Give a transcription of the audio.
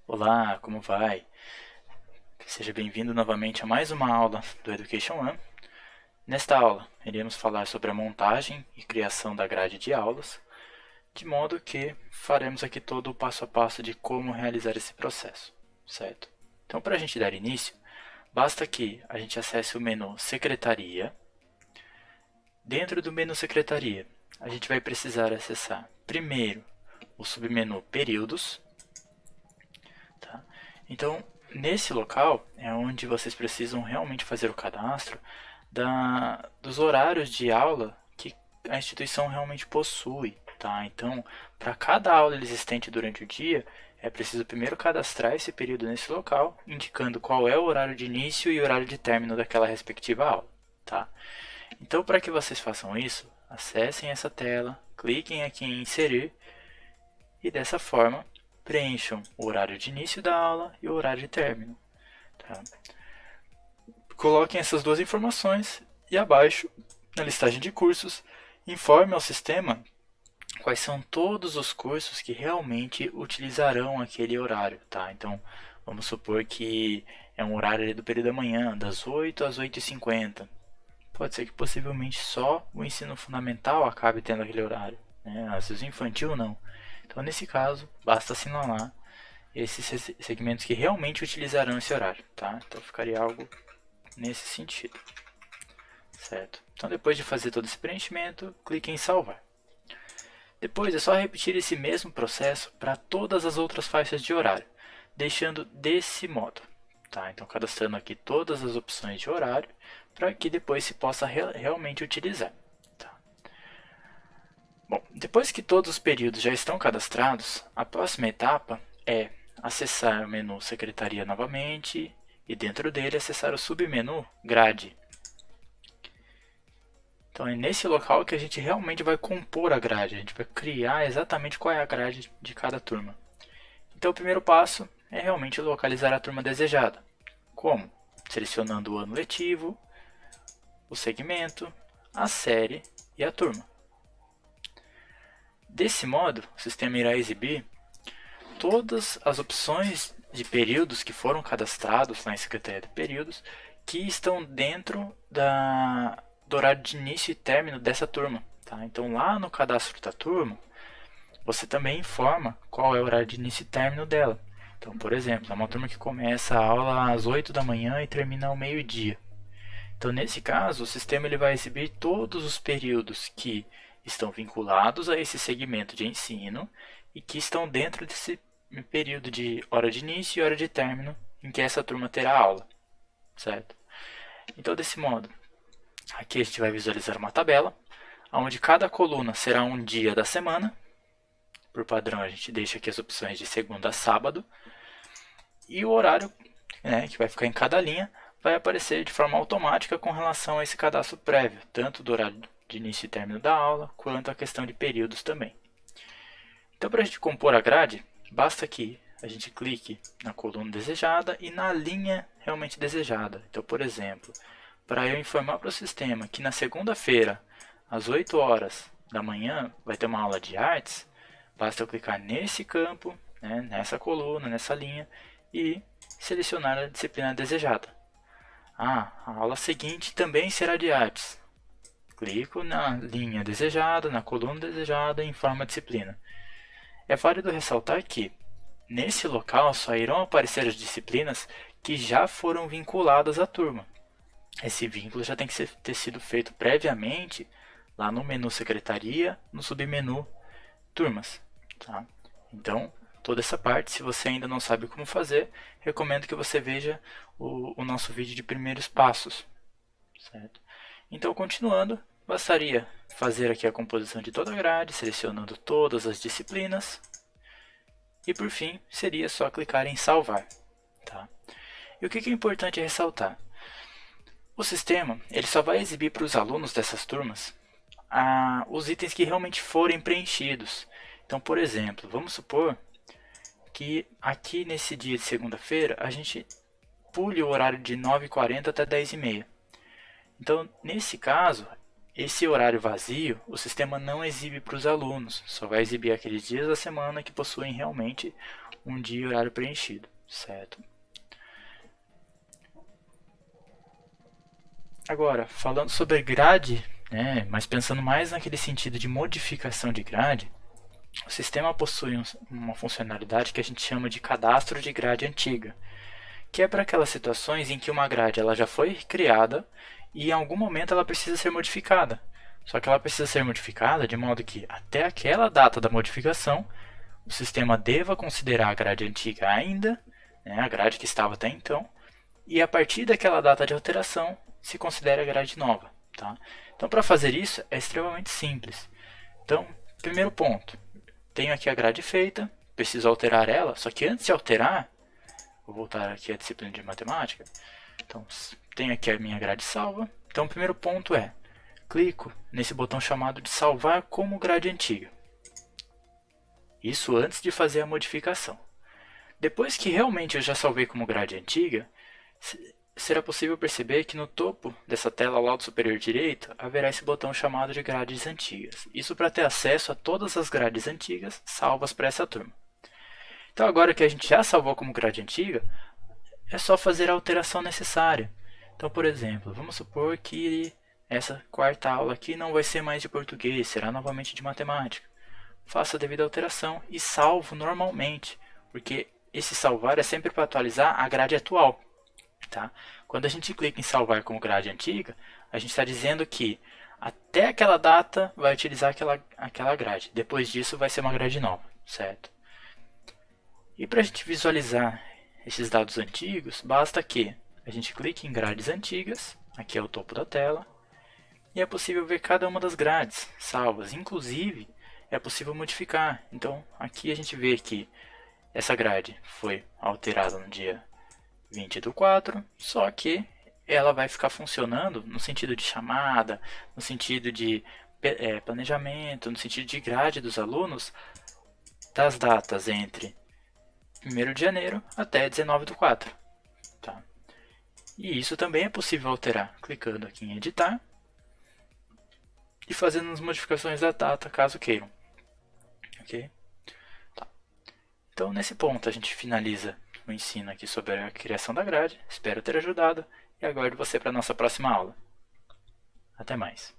Olá, como vai? Seja bem-vindo novamente a mais uma aula do Education One. Nesta aula, iremos falar sobre a montagem e criação da grade de aulas, de modo que faremos aqui todo o passo a passo de como realizar esse processo, certo? Então, para a gente dar início, basta que a gente acesse o menu Secretaria. Dentro do menu Secretaria, a gente vai precisar acessar primeiro o submenu Períodos. Tá? Então, nesse local é onde vocês precisam realmente fazer o cadastro dos horários de aula que a instituição realmente possui. Tá? Então, para cada aula existente durante o dia, é preciso primeiro cadastrar esse período nesse local, indicando qual é o horário de início e horário de término daquela respectiva aula. Tá? Então, para que vocês façam isso, acessem essa tela, cliquem aqui em Inserir e dessa forma preencham o horário de início da aula e o horário de término. Tá? Coloquem essas duas informações e abaixo, na listagem de cursos, informe ao sistema quais são todos os cursos que realmente utilizarão aquele horário. Tá? Então, vamos supor que é um horário do período da manhã, das 8 às 8h50. Pode ser que possivelmente só o ensino fundamental acabe tendo aquele horário. Né? Às vezes o infantil não. Então, nesse caso, basta assinalar esses segmentos que realmente utilizarão esse horário. Tá? Então, ficaria algo nesse sentido. Certo? Então, depois de fazer todo esse preenchimento, clique em salvar. Depois é só repetir esse mesmo processo para todas as outras faixas de horário, deixando desse modo. Tá? Então, cadastrando aqui todas as opções de horário para que depois se possa realmente utilizar. Tá? Bom, depois que todos os períodos já estão cadastrados, a próxima etapa é acessar o menu Secretaria novamente e dentro dele acessar o submenu Grade. Então é nesse local que a gente realmente vai compor a grade, a gente vai criar exatamente qual é a grade de cada turma. Então o primeiro passo é realmente localizar a turma desejada. Como? Selecionando o ano letivo, o segmento, a série e a turma. Desse modo, o sistema irá exibir todas as opções de períodos que foram cadastrados na Secretaria de Períodos que estão dentro do horário de início e término dessa turma. Tá? Então, lá no cadastro da turma, você também informa qual é o horário de início e término dela. Então, por exemplo, é uma turma que começa a aula às 8 da manhã e termina ao meio-dia. Então, nesse caso, o sistema ele vai exibir todos os períodos que estão vinculados a esse segmento de ensino e que estão dentro desse período de hora de início e hora de término em que essa turma terá aula, certo? Então, desse modo, aqui a gente vai visualizar uma tabela, onde cada coluna será um dia da semana. Por padrão, a gente deixa aqui as opções de segunda a sábado. E o horário, né, que vai ficar em cada linha, vai aparecer de forma automática com relação a esse cadastro prévio, tanto do horário de início e término da aula, quanto a questão de períodos também. Então, para a gente compor a grade, basta que a gente clique na coluna desejada e na linha realmente desejada. Então, por exemplo, para eu informar para o sistema que na segunda-feira, às 8 horas da manhã, vai ter uma aula de artes, basta eu clicar nesse campo, né, nessa coluna, nessa linha, e selecionar a disciplina desejada. A aula seguinte também será de artes. Clico na linha desejada, na coluna desejada e informo a disciplina. É válido ressaltar que, nesse local, só irão aparecer as disciplinas que já foram vinculadas à turma. Esse vínculo já tem que ter sido feito previamente lá no menu Secretaria, no submenu Turmas. Tá? Então, toda essa parte, se você ainda não sabe como fazer, recomendo que você veja o nosso vídeo de primeiros passos. Certo? Então, continuando, bastaria fazer aqui a composição de toda a grade, selecionando todas as disciplinas. E por fim, seria só clicar em salvar. Tá? E o que é importante ressaltar? O sistema ele só vai exibir para os alunos dessas turmas os itens que realmente forem preenchidos. Então, por exemplo, vamos supor que aqui nesse dia de segunda-feira a gente pule o horário de 9h40 até 10h30. Então, nesse caso, esse horário vazio o sistema não exibe para os alunos, só vai exibir aqueles dias da semana que possuem realmente um dia e horário preenchido, certo? Agora, falando sobre grade, né, mas pensando mais naquele sentido de modificação de grade, o sistema possui uma funcionalidade que a gente chama de cadastro de grade antiga, que é para aquelas situações em que uma grade ela já foi criada e em algum momento ela precisa ser modificada. Só que ela precisa ser modificada de modo que até aquela data da modificação o sistema deva considerar a grade antiga ainda, né, a grade que estava até então, e a partir daquela data de alteração se considera a grade nova. Tá? Então, para fazer isso é extremamente simples. Então, primeiro ponto, tenho aqui a grade feita, preciso alterar ela, só que antes de alterar, vou voltar aqui à disciplina de matemática, então tenho aqui a minha grade salva. Então, o primeiro ponto é, clico nesse botão chamado de salvar como grade antiga. Isso antes de fazer a modificação. Depois que realmente eu já salvei como grade antiga, será possível perceber que no topo dessa tela ao lado superior direito haverá esse botão chamado de grades antigas. Isso para ter acesso a todas as grades antigas salvas para essa turma. Então agora que a gente já salvou como grade antiga, é só fazer a alteração necessária. Então, por exemplo, vamos supor que essa quarta aula aqui não vai ser mais de português, será novamente de matemática. Faça a devida alteração e salvo normalmente, porque esse salvar é sempre para atualizar a grade atual. Tá? Quando a gente clica em salvar como grade antiga, a gente está dizendo que até aquela data vai utilizar aquela grade. Depois disso vai ser uma grade nova, certo? E para a gente visualizar esses dados antigos, basta que a gente clique em grades antigas, aqui é o topo da tela, e é possível ver cada uma das grades salvas. Inclusive, é possível modificar. Então, aqui a gente vê que essa grade foi alterada no dia 20/4, só que ela vai ficar funcionando no sentido de chamada, no sentido de planejamento, no sentido de grade dos alunos, das datas entre 1º de janeiro até 19/4. Tá? E isso também é possível alterar, clicando aqui em editar e fazendo as modificações da data, caso queiram. Ok? Tá. Então, nesse ponto, a gente finaliza o ensino aqui sobre a criação da grade. Espero ter ajudado e aguardo você para a nossa próxima aula. Até mais.